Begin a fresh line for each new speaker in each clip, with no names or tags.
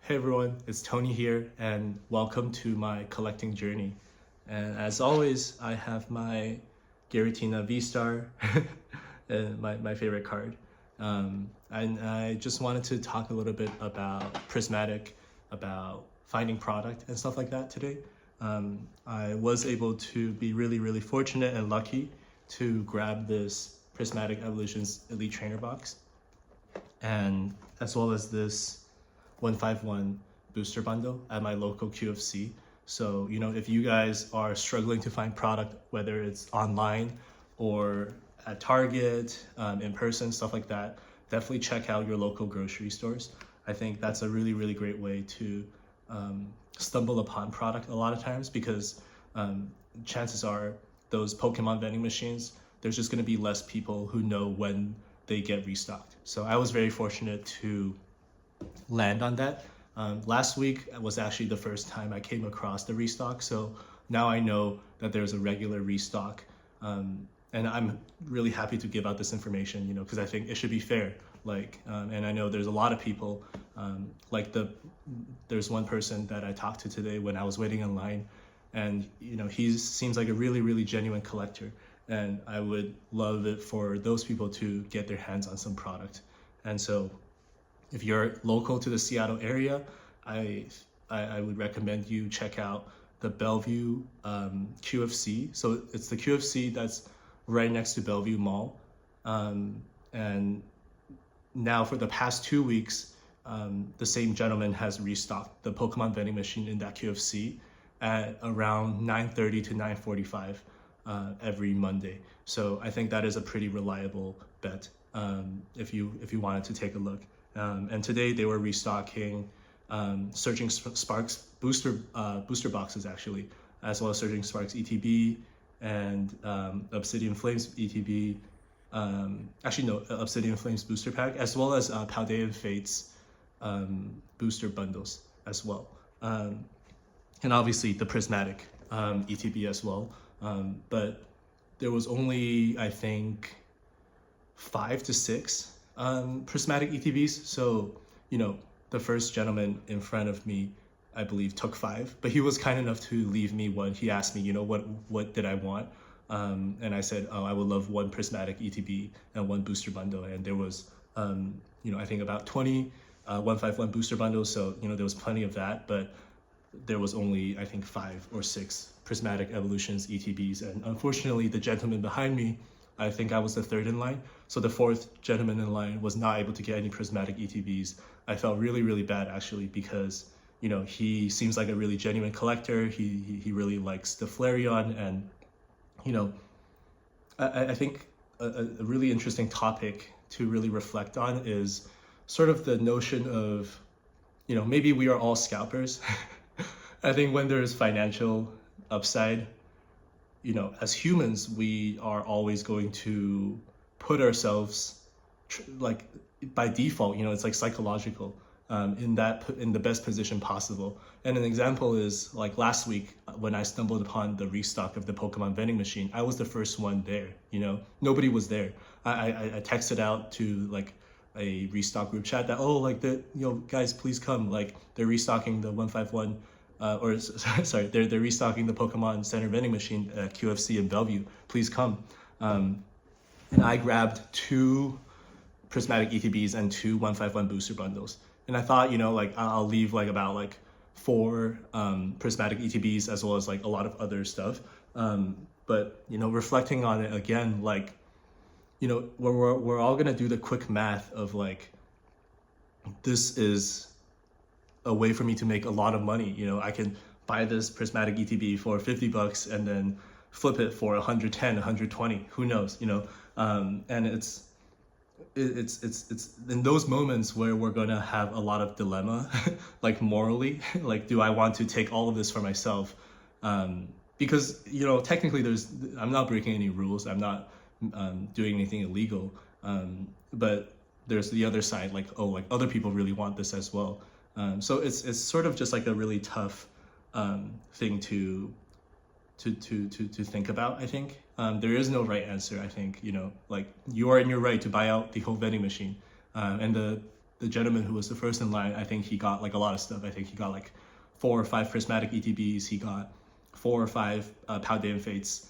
Hey everyone, it's Tony here, and welcome to my collecting journey. And as always, I have my Giratina V-Star, my favorite card. And I just wanted to talk a little bit about Prismatic, about finding product and stuff like that today. I was able to be really fortunate and lucky to grab this Prismatic Evolutions Elite Trainer box, and as well as this 151 booster bundle at my local QFC. So, if you guys are struggling to find product, whether it's online or at Target, in person, stuff like that, definitely check out your local grocery stores. I think that's a really great way to stumble upon product a lot of times, because chances are those Pokemon vending machines, there's just going to be less people who know when they get restocked. So I was very fortunate to land on that. Last week was actually the first time I came across the restock, so now I know that there's a regular restock, and I'm really happy to give out this information, because I think it should be fair. And I know there's a lot of people, there's one person that I talked to today when I was waiting in line, and he seems like a really genuine collector, and I would love it for those people to get their hands on some product. And so if you're local to the Seattle area, I would recommend you check out the Bellevue QFC. So it's the QFC that's right next to Bellevue Mall. And now for the past 2 weeks, the same gentleman has restocked the Pokemon vending machine in that QFC at around 9:30 to 9:45 every Monday. So I think that is a pretty reliable bet if you wanted to take a look. And today they were restocking Surging Sparks booster boxes, actually, as well as Surging Sparks ETB and Obsidian Flames ETB. Obsidian Flames booster pack, as well as Paldean Fates booster bundles as well. And obviously the Prismatic ETB as well. But there was only, I think, 5 to 6 Prismatic ETBs. So, the first gentleman in front of me, I believe, took 5, but he was kind enough to leave me one. He asked me, what did I want? And I said, oh, I would love 1 Prismatic ETB and 1 booster bundle. And there was, I think about 20 151 booster bundles. So, there was plenty of that, but there was only, I think, 5 or 6 Prismatic Evolutions ETBs. And unfortunately, the gentleman behind me, I think I was the 3rd in line. So the 4th gentleman in line was not able to get any Prismatic ETBs. I felt really bad, actually, because, he seems like a really genuine collector. He really likes the Flareon. And, I think a really interesting topic to really reflect on is sort of the notion of, maybe we are all scalpers. I think when there's financial upside, as humans, we are always going to put ourselves, by default, it's like psychological, in the best position possible. And an example is like last week when I stumbled upon the restock of the Pokemon vending machine. I was the first one there. Nobody was there. I texted out to like a restock group chat that, guys, please come. Like, they're restocking the 151. They're restocking the Pokemon Center vending machine at QFC in Bellevue. Please come. And I grabbed 2 Prismatic ETBs and 2 151 booster bundles. And I thought, I'll leave about 4 Prismatic ETBs, as well as a lot of other stuff. But reflecting on it again, we're all gonna do the quick math of this is a way for me to make a lot of money. I can buy this Prismatic ETB for $50 and then flip it for 110, 120, who knows, and it's in those moments where we're gonna have a lot of dilemma, morally, do I want to take all of this for myself? Because, technically I'm not breaking any rules. I'm not doing anything illegal. But there's the other side, other people really want this as well. So it's sort of just a really tough thing to think about, I think. There is no right answer, I think. You are in your right to buy out the whole vending machine. And the gentleman who was the first in line, I think he got like a lot of stuff. I think he got like 4 or 5 prismatic ETBs. He got 4 or 5 Pound Day and Fates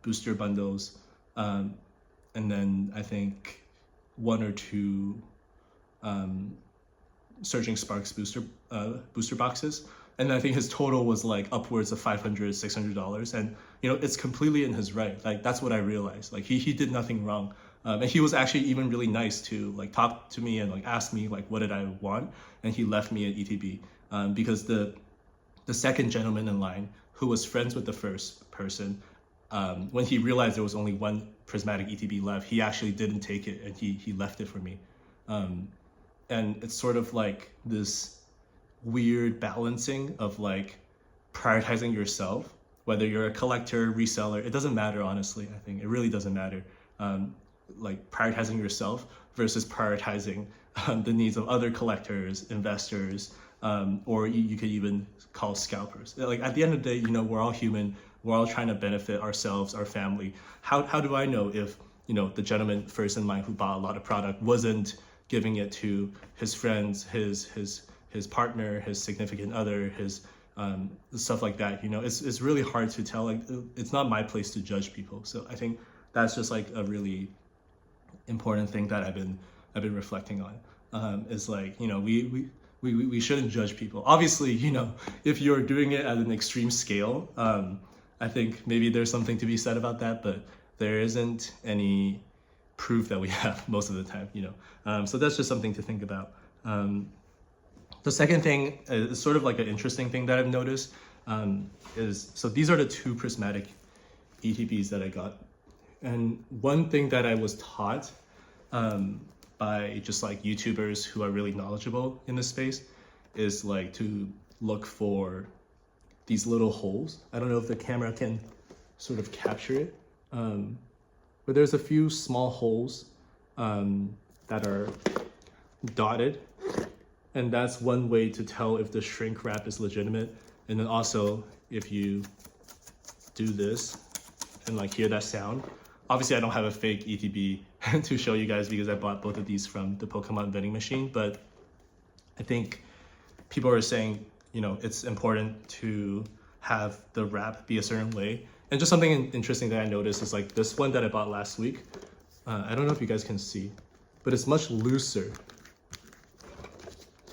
booster bundles, and then I think 1 or 2 Surging Sparks booster boxes. And I think his total was like upwards of $500, $600. And you know, it's completely in his right. Like that's what I realized. Like he did nothing wrong. And he was actually even really nice to like talk to me and like ask me like what did I want, and he left me at ETB because the second gentleman in line who was friends with the first person, when he realized there was only 1 prismatic ETB left, he actually didn't take it and he left it for me. And it's sort of like this weird balancing of like prioritizing yourself, whether you're a collector, reseller, it doesn't matter, honestly. I think it really doesn't matter. Like prioritizing yourself versus prioritizing the needs of other collectors, investors, or you could even call scalpers. Like at the end of the day, you know, we're all human. We're all trying to benefit ourselves, our family. How do I know if, you know, the gentleman first in line who bought a lot of product wasn't giving it to his friends, his partner, his significant other, his stuff like that? You know, it's really hard to tell. Like it's not my place to judge people. So I think that's just like a really important thing that I've been reflecting on. Is like, you know, we shouldn't judge people. Obviously, you know, if you're doing it at an extreme scale, I think maybe there's something to be said about that, but there isn't any proof that we have most of the time, you know. So that's just something to think about. The second thing is sort of like an interesting thing that I've noticed, is, so these are the 2 prismatic ETBs that I got. And one thing that I was taught by just like YouTubers who are really knowledgeable in this space is like to look for these little holes. I don't know if the camera can sort of capture it, but there's a few small holes that are dotted, and that's one way to tell if the shrink wrap is legitimate. And then also, if you do this and like hear that sound, obviously I don't have a fake ETB to show you guys because I bought both of these from the Pokemon vending machine, but I think people are saying, you know, it's important to have the wrap be a certain way. And just something interesting that I noticed is like this one that I bought last week. I don't know if you guys can see, but it's much looser.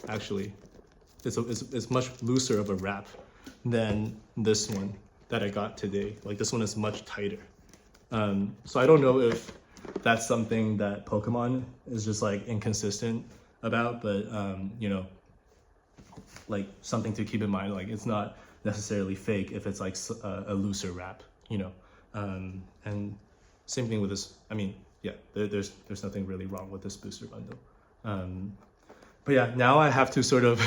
Actually, it's much looser of a wrap than this one that I got today. Like this one is much tighter. So I don't know if that's something that Pokemon is just like inconsistent about, but you know, like something to keep in mind. Like it's not necessarily fake if it's like a looser wrap, you know. And same thing with this. I mean, yeah, there's nothing really wrong with this booster bundle. But yeah, now I have to sort of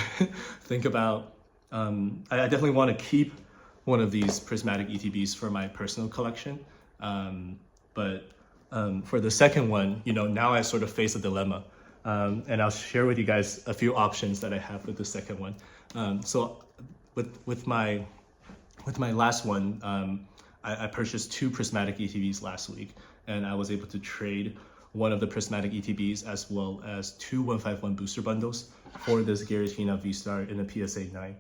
think about. I definitely want to keep one of these prismatic ETBs for my personal collection. But for the second one, you know, now I sort of face a dilemma. And I'll share with you guys a few options that I have with the second one. So with my last one, I purchased 2 prismatic ETBs last week, and I was able to trade one of the prismatic ETBs as well as 2 151 booster bundles for this Giratina V-Star in a PSA 9.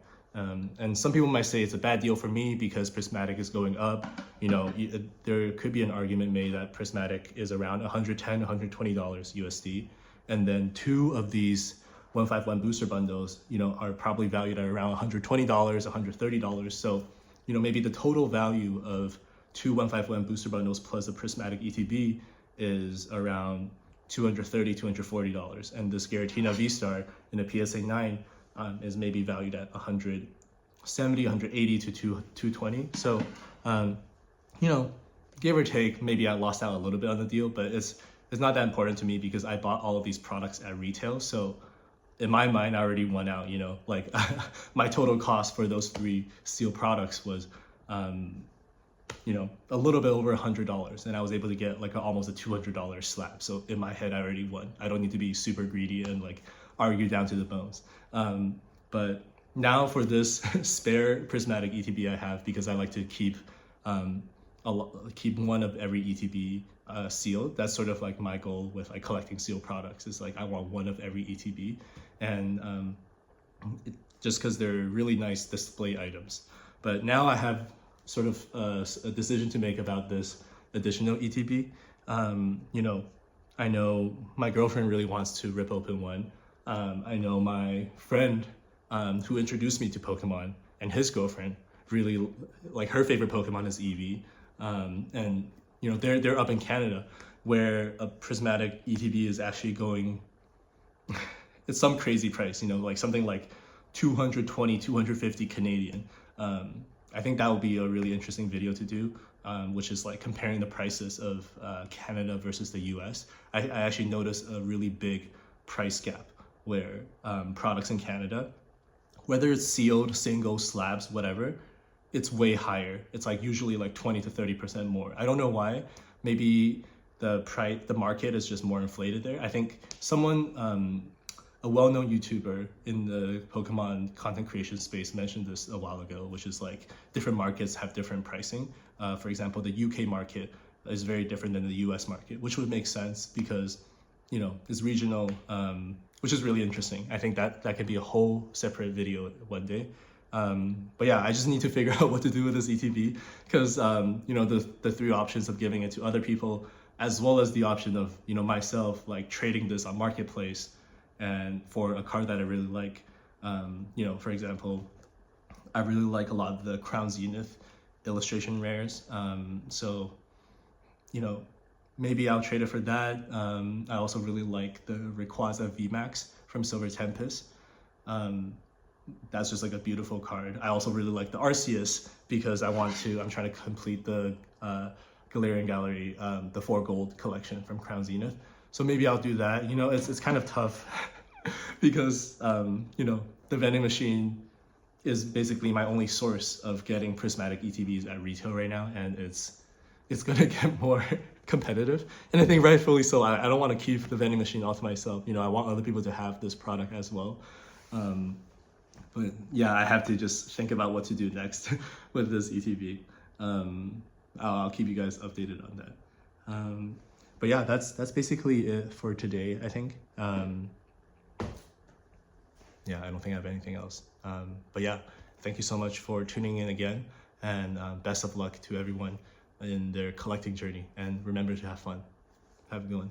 And some people might say it's a bad deal for me because Prismatic is going up. You know, there could be an argument made that Prismatic is around $110, $120 USD. And then 2 of these 151 booster bundles, you know, are probably valued at around $120, $130. So, you know, maybe the total value of 2 151 booster bundles plus a Prismatic ETB is around $230, $240. And this Giratina V-Star in a PSA 9 is maybe valued at 170, 180 to 220. So, you know, give or take, maybe I lost out a little bit on the deal, but it's not that important to me because I bought all of these products at retail. So in my mind, I already won out, you know, like my total cost for those 3 steel products was, you know, a little bit over $100, and I was able to get like almost a $200 slab. So in my head, I already won. I don't need to be super greedy and like argue down to the bones. But now for this spare prismatic ETB I have, because I like to keep keep one of every ETB sealed. That's sort of like my goal with like collecting sealed products, is like I want one of every ETB, and just because they're really nice display items. But now I have sort of a decision to make about this additional ETB. You know, I know my girlfriend really wants to rip open one. I know my friend who introduced me to Pokemon, and his girlfriend really, like, her favorite Pokemon is Eevee. And you know, they're up in Canada, where a prismatic ETB is actually going, it's some crazy price, you know, like something like 220, 250 Canadian. I think that would be a really interesting video to do, which is like comparing the prices of Canada versus the US. I actually noticed a really big price gap where products in Canada, whether it's sealed, single, slabs, whatever, it's way higher. It's like usually like 20 to 30% more. I don't know why. Maybe the market is just more inflated there. I think someone, a well-known YouTuber in the Pokemon content creation space mentioned this a while ago, which is like different markets have different pricing. For example, the UK market is very different than the US market, which would make sense because, you know, it's regional, which is really interesting. I think that could be a whole separate video one day. But yeah, I just need to figure out what to do with this ETB, because you know, the three options of giving it to other people, as well as the option of, you know, myself like trading this on Marketplace and for a card that I really like. You know, for example, I really like a lot of the Crown Zenith illustration rares. So, you know, maybe I'll trade it for that. I also really like the Rayquaza VMAX from Silver Tempest. That's just like a beautiful card. I also really like the Arceus because I'm trying to complete the Galarian Gallery, the 4 gold collection from Crown Zenith. So maybe I'll do that. You know, it's kind of tough because, you know, the vending machine is basically my only source of getting prismatic ETBs at retail right now, and it's gonna get more competitive. And I think rightfully so. I don't want to keep the vending machine all to myself. You know, I want other people to have this product as well. But yeah, I have to just think about what to do next with this ETB. I'll keep you guys updated on that. But yeah, that's basically it for today, I think. Yeah, I don't think I have anything else. But yeah, thank you so much for tuning in again, and best of luck to everyone in their collecting journey. And remember to have fun. Have a good one.